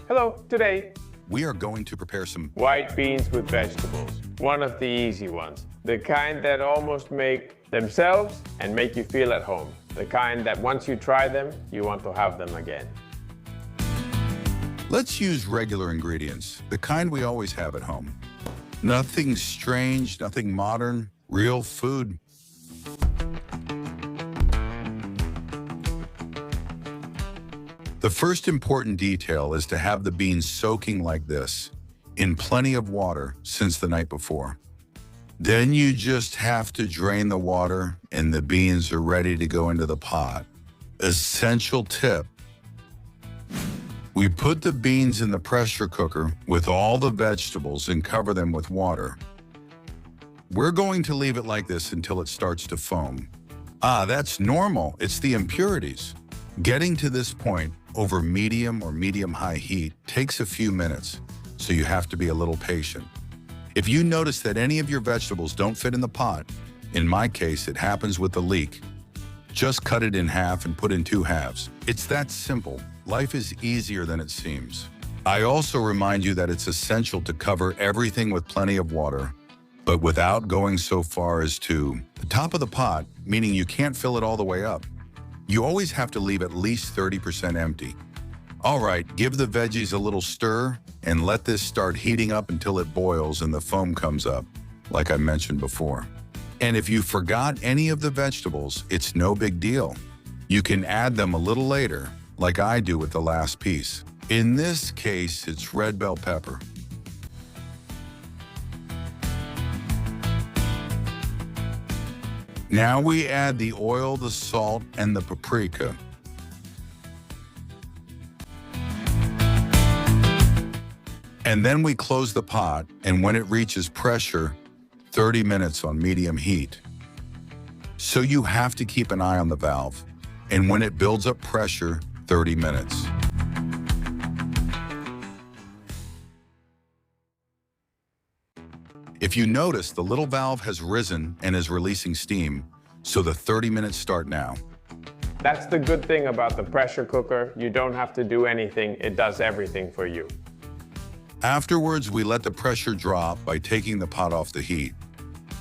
Hello, today, We are going to prepare some white beans with vegetables. One of the easy ones. The kind that almost make themselves and make you feel at home. The kind that once you try them, you want to have them again. Let's use regular ingredients, the kind we always have at home. Nothing strange, nothing modern, real food. The first important detail is to have the beans soaking like this, in plenty of water since the night before. Then you just have to drain the water and the beans are ready to go into the pot. Essential tip. We put the beans in the pressure cooker with all the vegetables and cover them with water. We're going to leave it like this until it starts to foam. That's normal. It's the impurities. Getting to this point over medium or medium-high heat takes a few minutes, so you have to be a little patient. If you notice that any of your vegetables don't fit in the pot, in my case, it happens with the leek, just cut it in half and put in 2 halves. It's that simple. Life is easier than it seems. I also remind you that it's essential to cover everything with plenty of water, but without going so far as to the top of the pot, meaning you can't fill it all the way up. You always have to leave at least 30% empty. All right, give the veggies a little stir and let this start heating up until it boils and the foam comes up, like I mentioned before. And if you forgot any of the vegetables, it's no big deal. You can add them a little later, like I do with the last piece. In this case, it's red bell pepper. Now we add the oil, the salt, and the paprika. And then we close the pot, and when it reaches pressure, 30 minutes on medium heat. So you have to keep an eye on the valve, and when it builds up pressure, 30 minutes. If you notice, the little valve has risen and is releasing steam, so the 30 minutes start now. That's the good thing about the pressure cooker. You don't have to do anything. It does everything for you. Afterwards, we let the pressure drop by taking the pot off the heat.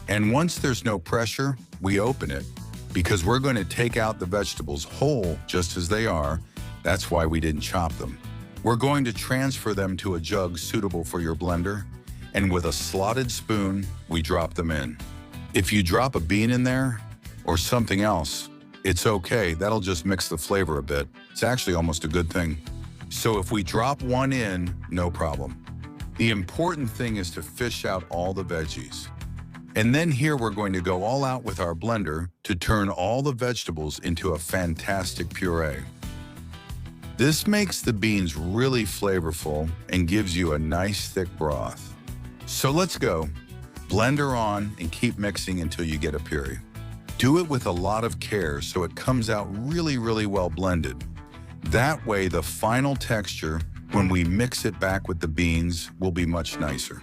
And once there's no pressure, we open it because we're going to take out the vegetables whole just as they are. That's why we didn't chop them. We're going to transfer them to a jug suitable for your blender, and with a slotted spoon, we drop them in. If you drop a bean in there or something else, it's okay. That'll just mix the flavor a bit. It's actually almost a good thing. So if we drop one in, no problem. The important thing is to fish out all the veggies. And then here we're going to go all out with our blender to turn all the vegetables into a fantastic puree. This makes the beans really flavorful and gives you a nice thick broth. So let's go. Blender on and keep mixing until you get a puree. Do it with a lot of care so it comes out really, really well blended. That way the final texture, when we mix it back with the beans, will be much nicer.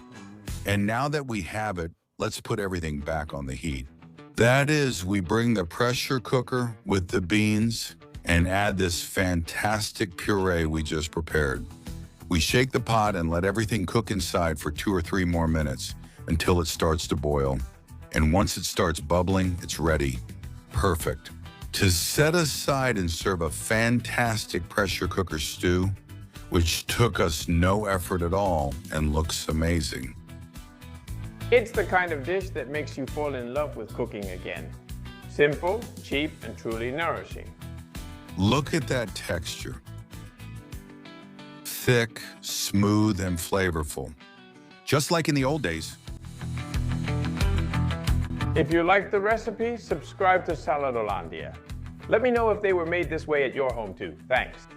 And now that we have it, let's put everything back on the heat. That is, we bring the pressure cooker with the beans and add this fantastic puree we just prepared. We shake the pot and let everything cook inside for 2 or 3 more minutes until it starts to boil. And once it starts bubbling, it's ready. Perfect. To set aside and serve a fantastic pressure cooker stew, which took us no effort at all and looks amazing. It's the kind of dish that makes you fall in love with cooking again. Simple, cheap, and truly nourishing. Look at that texture. Thick, smooth, and flavorful. Just like in the old days. If you like the recipe, subscribe to Salad Hollandia. Let me know if they were made this way at your home too. Thanks.